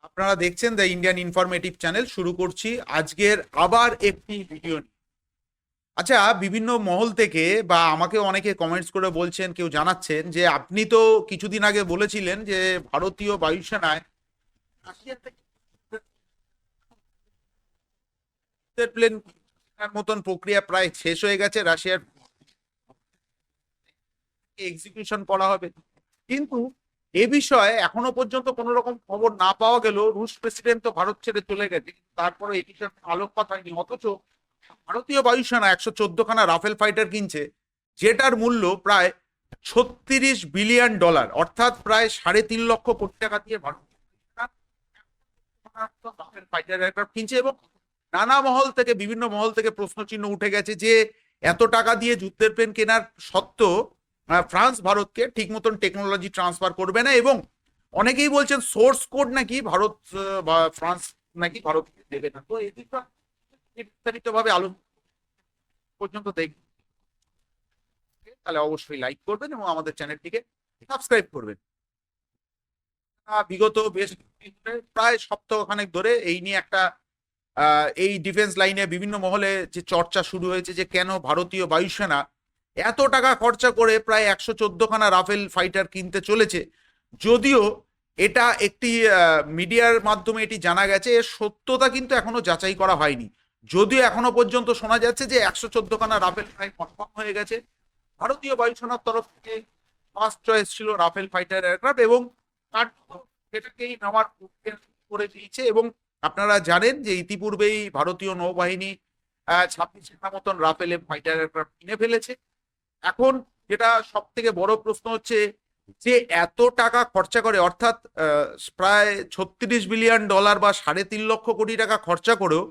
আপনারা দেখছেন the Indian informative channel. শুরু করছি আজকের আবার একটি ভিডিও নিয়ে। আচ্ছা, বিভিন্ন মহল থেকে বা আমাকে অনেকে কমেন্টস করে বলছেন, কেউ জানাচ্ছেন যে আপনি তো কিছুদিন আগে বলেছিলেন যে ভারতীয় বায়ুসেনায় রাশিয়ার থেকে প্লেন মতন প্রক্রিয়া প্রায় শেষ হয়ে গেছে, রাশিয়ার এক্সিকিউশন করা হবে। কিন্তু এ বিষয়ে এখনো পর্যন্ত কোনো রকম খবর না পাওয়া গেলেও রুশ প্রেসিডেন্ট তো ভারত ছেড়ে চলে গেছে, তারপরে এই বিষয়ে আলোকপাত হয়নি। অথচ ভারতীয় বায়ুসেনা 114খানা রাফেল ফাইটার কিনছে, যেটার মূল্য প্রায় $36 বিলিয়ন, অর্থাৎ প্রায় 3.5 লক্ষ কোটি টাকা দিয়ে ভারত রাফেল ফাইটার এয়ারক্রাফট কিনছে। এবং নানা মহল থেকে, বিভিন্ন মহল থেকে প্রশ্ন চিহ্ন উঠে গেছে যে এত টাকা দিয়ে যুদ্ধের প্লেন কেনার সত্ত্বেও ফ্রান্স ভারতকে ঠিক মতন টেকনোলজি ট্রান্সফার করবে না। এবং অনেকেই বলছেন সোর্স কোড নাকি ভারত বা ফ্রান্স নাকি ভারত দেবে না। তো এই দিকটা বিস্তারিত ভাবে আলোচনা পর্যন্ত দেখবেন, তাহলে অবশ্যই লাইক করবেন এবং আমাদের চ্যানেলটিকে সাবস্ক্রাইব করবেন। বিগত বেশ প্রায় সপ্তাহখানেক ধরে এই নিয়ে একটা এই ডিফেন্স লাইনে বিভিন্ন মহলে যে চর্চা শুরু হয়েছে যে কেন ভারতীয় বায়ুসেনা এত টাকা খরচা করে প্রায় 114খানা রাফেল ফাইটার কিনতে চলেছে। যদিও এটা একটি মিডিয়ার মাধ্যমে এটি জানা গেছে, এর সত্যতা কিন্তু এখনো যাচাই করা হয়নি। যদিও এখনো পর্যন্ত শোনা যাচ্ছে যে 114খানা রাফেল প্রায় কনফার্ম হয়ে গেছে। ভারতীয় বায়ুসেনার তরফ থেকে ফার্স্ট চয়েস ছিল রাফেল ফাইটার এয়ারক্রাফট, এবং তার সেটাকেই নেওয়ার করে দিয়েছে। এবং আপনারা জানেন যে ইতিপূর্বেই ভারতীয় নৌবাহিনী 26টা মতন রাফেল ফাইটার এয়ারক্রাফট কিনে ফেলেছে। এখন যেটা সব থেকে বড় প্রশ্ন হচ্ছে যে এত টাকা খরচা করে, অর্থাৎ প্রায় $36 বিলিয়ন বা 3.5 লক্ষ কোটি টাকা খরচা করেও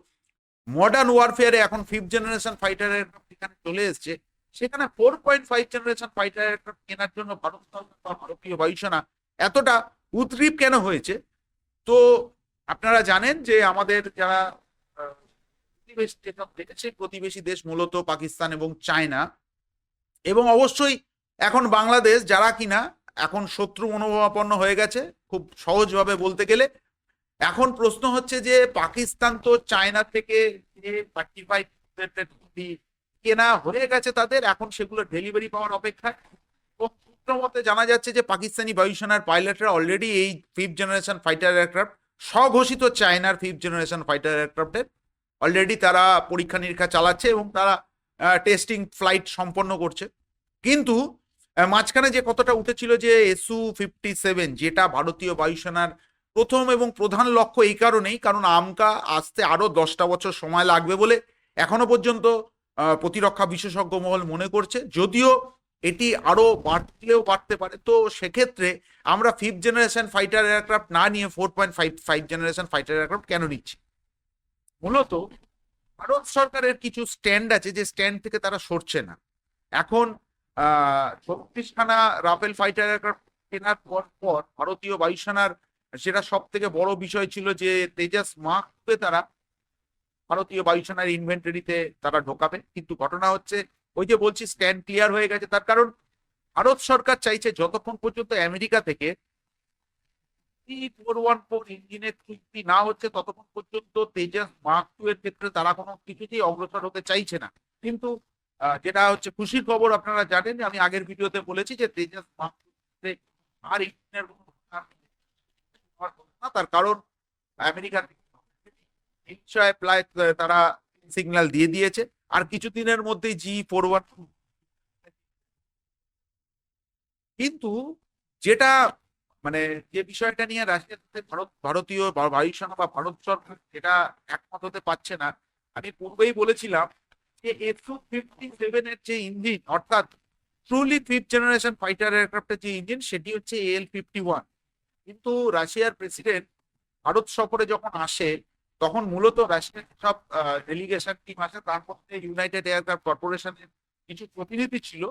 মডার্ন ওয়ারফেয়ারে এখন 5th জেনারেশন ফাইটার এয়ারক্রাফট এখানে চলে এসছে। সেখানে 4.5 জেনারেশন ফাইটার এয়ারক্রাফট কেনার জন্য ভারতীয় বায়ুসেনা এতটা উদ্গ্রীব কেন হয়েছে? তো আপনারা জানেন যে আমাদের যারা প্রতিবেশী দেখেছে, প্রতিবেশী দেশ মূলত পাকিস্তান এবং চায়না, এবং অবশ্যই এখন বাংলাদেশ, যারা কিনা এখন শত্রু মনোভাবাপন্ন হয়ে গেছে খুব সহজভাবে বলতে গেলে। এখন প্রশ্ন হচ্ছে যে পাকিস্তান তো চায়না থেকে যে 35 কেনা হয়ে গেছে তাদের, এখন সেগুলো ডেলিভারি পাওয়ার অপেক্ষায়। এবং সূত্র মতে জানা যাচ্ছে যে পাকিস্তানি বায়ুসেনার পাইলটরা অলরেডি এই 5th জেনারেশন ফাইটার এয়ারক্রাফট, স্বঘোষিত চায়নার 5th জেনারেশন ফাইটার এয়ারক্রাফটের অলরেডি তারা পরীক্ষা নিরীক্ষা চালাচ্ছে এবং তারা টেস্টিং ফ্লাইট সম্পন্ন করছে। কিন্তু মাঝখানে যে কথাটা উঠেছিল যে SU-57, যেটা ভারতীয় বায়ুসেনার প্রথম এবং প্রধান লক্ষ্য, এই কারণেই কারণ আমকা আসতে আরো 10টা বছর সময় লাগবে বলে এখনো পর্যন্ত প্রতিরক্ষা বিশেষজ্ঞ মহল মনে করছে। যদিও এটি আরো বাড়লেও বাড়তে পারে। তো সেক্ষেত্রে আমরা 5th জেনারেশন ফাইটার এয়ারক্রাফট না নিয়ে 4.5 জেনারেশন ফাইটার এয়ারক্রাফট কেন নিচ্ছি? মূলত ভারত সরকারের কিছু স্ট্যান্ড আছে, যে স্ট্যান্ড থেকে তারা সরছে না। এখন 36খানা রাফেল ফাইটার এয়ারক্রাফট কেনার পর পর ভারতীয় বায়ুসেনার সেটা সব থেকে বড় বিষয় ছিল যে তেজাস মার্ক তারা ভারতীয় বায়ুসেনার ইনভেন্টরিতে তারা ঢোকাবে। কিন্তু ঘটনা হচ্ছে ওই যে বলছি স্ট্যান্ড ক্লিয়ার হয়ে গেছে। তার কারণ ভারত সরকার চাইছে যতক্ষণ পর্যন্ত আমেরিকা থেকে T414 ইঞ্জিনের চুক্তি না হচ্ছে ততক্ষণ পর্যন্ত তেজাস মার্ক 2 এর ক্ষেত্রে তারা কোনো কিছুতেই অগ্রসর হতে চাইছে না। কিন্তু যেটা হচ্ছে খুশির খবর, আপনারা জানেন আমি আগের ভিডিওতে বলেছি যে তেজাস মার্ক 2 আর ইঞ্জিনের তার কারণ আমেরিকা নিশ্চয় প্রায় তারা সিগন্যাল দিয়ে দিয়েছে, আর কিছুদিনের মধ্যেই G41। কিন্তু যেটা মানে যে বিষয়টা নিয়ে রাশিয়ার সাথে ভারতীয় বায়ুসেনা বা ভারত সরকার যেটা একমত হতে পারছে না, আমি পূর্বেই বলেছিলাম যে SU-57 এর যে ইঞ্জিন, অর্থাৎ ট্রুলি 5th জেনারেশন ফাইটার এয়ারক্রাফটের যে ইঞ্জিন, সেটি হচ্ছে AL-51। কিন্তু রাশিয়ার প্রেসিডেন্ট ভারত সফরে যখন আসে তখন মূলত রাশিয়ার সব ডেলিগেশন টিম আসে, তার মধ্যে ইউনাইটেড এয়ারক্রাফট কর্পোরেশনের কিছু প্রতিনিধি ছিল।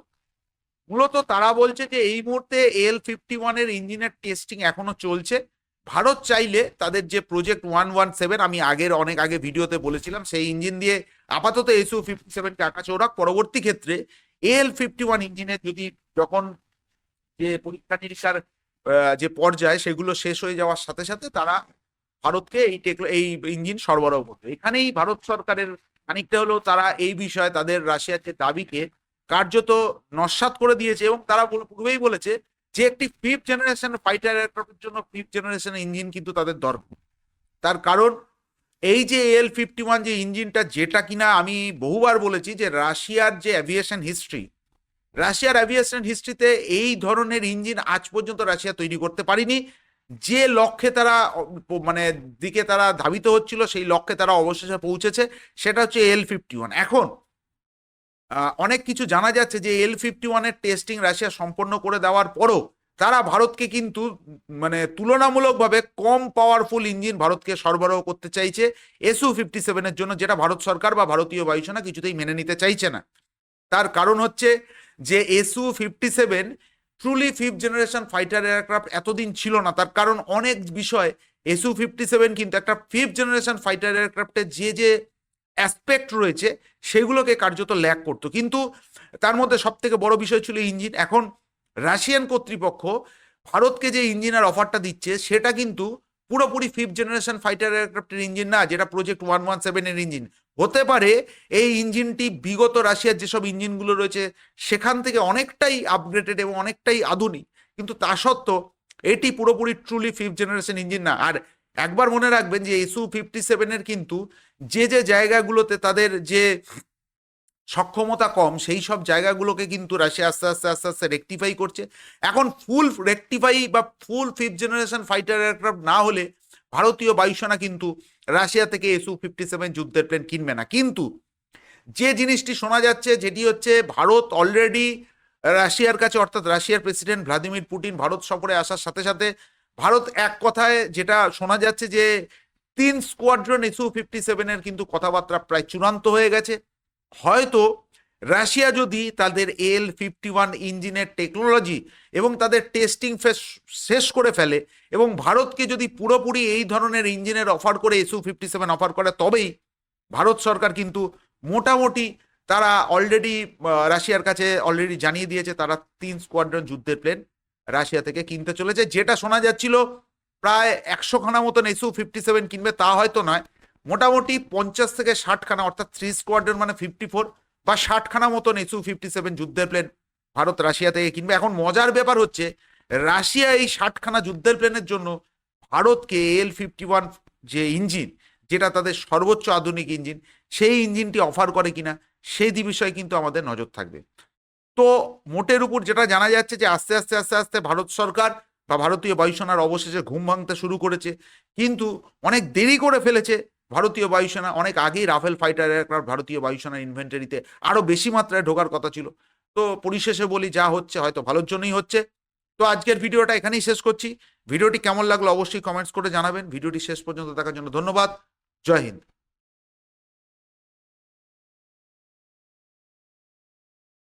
মূলত তারা বলছে যে এই মুহূর্তে AL-51 এর ইঞ্জিনের টেস্টিং এখনো চলছে। ভারত চাইলে তাদের যে প্রজেক্ট 117, আমি অনেক আগে ভিডিওতে বলেছিলাম, সেই ইঞ্জিন দিয়ে আপাতত SU-57 কে আঁকা চৌড়াক। পরবর্তী ক্ষেত্রে AL-51 ইঞ্জিনের যদি যখন যে পরীক্ষা নিরীক্ষার যে পর্যায়ে সেগুলো শেষ হয়ে যাওয়ার সাথে সাথে তারা ভারতকে এই ইঞ্জিন সরবরাহ করবে। এখানেই ভারত সরকারের খানিকটা হলেও তারা এই বিষয়ে তাদের রাশিয়ার যে দাবিকে কার্যত নস্যাৎ করে দিয়েছে, এবং তারা পূর্বেই বলেছে যে একটি ফিফথ জেনারেশন ফাইটার এয়ারক্রাফটের জন্য ফিফথ জেনারেশন ইঞ্জিন কিন্তু তাদের দরকার। তার কারণ এই যে AL-51 যে ইঞ্জিনটা, যেটা কিনা আমি বহুবার বলেছি যে রাশিয়ার যে অ্যাভিয়েশন হিস্ট্রিতে এই ধরনের ইঞ্জিন আজ পর্যন্ত রাশিয়া তৈরি করতে পারেনি। যে লক্ষ্যে তারা মানে দিকে তারা ধাবিত হচ্ছিল, সেই লক্ষ্যে তারা অবশেষে পৌঁছেছে, সেটা হচ্ছে AL-51। এখন অনেক কিছু জানা যাচ্ছে যে AL-51 এর টেস্টিং রাশিয়া সম্পন্ন করে দেওয়ার পরও তারা ভারতকে কিন্তু মানে তুলনামূলকভাবে কম পাওয়ারফুল ইঞ্জিন ভারতকে সরবরাহ করতে চাইছে Su-57 এর জন্য, যেটা ভারত সরকার বা ভারতীয় বায়ুসেনা কিছুতেই মেনে নিতে চাইছে না। তার কারণ হচ্ছে যে Su-57 truly fifth generation fighter aircraft এতদিন ছিল না। তার কারণ অনেক বিষয় Su-57 কিন্তু একটা ফিফথ জেনারেশন ফাইটার এয়ারক্রাফটের যে অ্যাসপেক্ট রয়েছে সেগুলোকে কার্যত ল্যাক করতো, কিন্তু তার মধ্যে সব থেকে বড় বিষয় ছিল ইঞ্জিন। এখন রাশিয়ান কর্তৃপক্ষ ভারতকে যে ইঞ্জিনের অফারটা দিচ্ছে সেটা কিন্তু পুরোপুরি ফিফথ জেনারেশন ফাইটার এয়ারক্রাফটের ইঞ্জিন না, যেটা প্রজেক্ট 117 এর ইঞ্জিন। হতে পারে এই ইঞ্জিনটি বিগত রাশিয়ার যেসব ইঞ্জিনগুলো রয়েছে সেখান থেকে অনেকটাই আপগ্রেডেড এবং অনেকটাই আধুনিক, কিন্তু তা সত্ত্বেও এটি পুরোপুরি ট্রুলি ফিফথ জেনারেশন ইঞ্জিন না। আর একবার মনে রাখবেন যে Su-57 এর কিন্তু যে জায়গাগুলোতে তাদের যে সক্ষমতা কম, সেই সব জায়গাগুলোকে কিন্তু রাশিয়া আস্তে আস্তে আস্তে আস্তে রেকটিফাই করছে। এখন ফুল রেকটিফাই বা ফুল ফিফথ জেনারেশন ফাইটার এয়ারক্রাফট না হলে ভারতীয় বায়ুসেনা কিন্তু রাশিয়া থেকে Su-57 যুদ্ধের প্লেন কিনবে না। কিন্তু যে জিনিসটি শোনা যাচ্ছে, যেটি হচ্ছে ভারত অলরেডি রাশিয়ার কাছে, অর্থাৎ রাশিয়ার প্রেসিডেন্ট ভ্লাদিমির পুতিন ভারত সফরে আসার সাথে সাথে ভারত এক কথায় যেটা শোনা যাচ্ছে যে 3 স্কোয়াড্রন Su-57 এর কিন্তু কথাবার্তা প্রায় চূড়ান্ত হয়ে গেছে। হয়তো রাশিয়া যদি তাদের AL-51 ইঞ্জিনের টেকনোলজি এবং তাদের টেস্টিং ফেস শেষ করে ফেলে এবং ভারতকে যদি পুরোপুরি এই ধরনের ইঞ্জিনের অফার করে Su-57 অফার করে, তবেই ভারত সরকার কিন্তু মোটামুটি তারা অলরেডি রাশিয়ার কাছে অলরেডি জানিয়ে দিয়েছে তারা 3 স্কোয়াড্রন যুদ্ধের প্লেন রাশিয়া থেকে কিনতে চলেছে। যেটা শোনা যাচ্ছিল প্রায় 100 খানা মতন Su-57 কিনবে, তা হয়তো নয়, মোটামুটি 50 থেকে 60 খানা, অর্থাৎ 3 স্কোয়াড্রন মানে 54 বা 60 খানা মতন Su-57 যুদ্ধের প্লেন ভারত রাশিয়া থেকে কিনবে। এখন মজার ব্যাপার হচ্ছে রাশিয়া এই 60 খানা যুদ্ধের প্লেনের জন্য ভারতকে AL-51 যে ইঞ্জিন, যেটা তাদের সর্বোচ্চ আধুনিক ইঞ্জিন, সেই ইঞ্জিনটি অফার করে কিনা সেই বিষয়ে কিন্তু আমাদের নজর থাকবে। তো মোটের উপর যেটা জানা যাচ্ছে যে আস্তে আস্তে আস্তে আস্তে ভারত সরকার বা ভারতীয় বায়ুসেনার অবশেষে ঘুম ভাঙতে শুরু করেছে, কিন্তু অনেক দেরি করে ফেলেছে ভারতীয় বায়ুসেনা। অনেক আগেই রাফেল ফাইটার এয়ারক্রাফট ভারতীয় বায়ুসেনার ইনভেন্টারিতে আরো বেশি মাত্রায় ঢোকার কথা ছিল। তো পরিশেষে বলি, যা হচ্ছে হয়তো ভালোর জন্যই হচ্ছে। তো আজকের ভিডিওটা এখানেই শেষ করছি। ভিডিওটি কেমন লাগলো অবশ্যই কমেন্টস করে জানাবেন। ভিডিওটি শেষ পর্যন্ত দেখার জন্য ধন্যবাদ। জয় হিন্দ।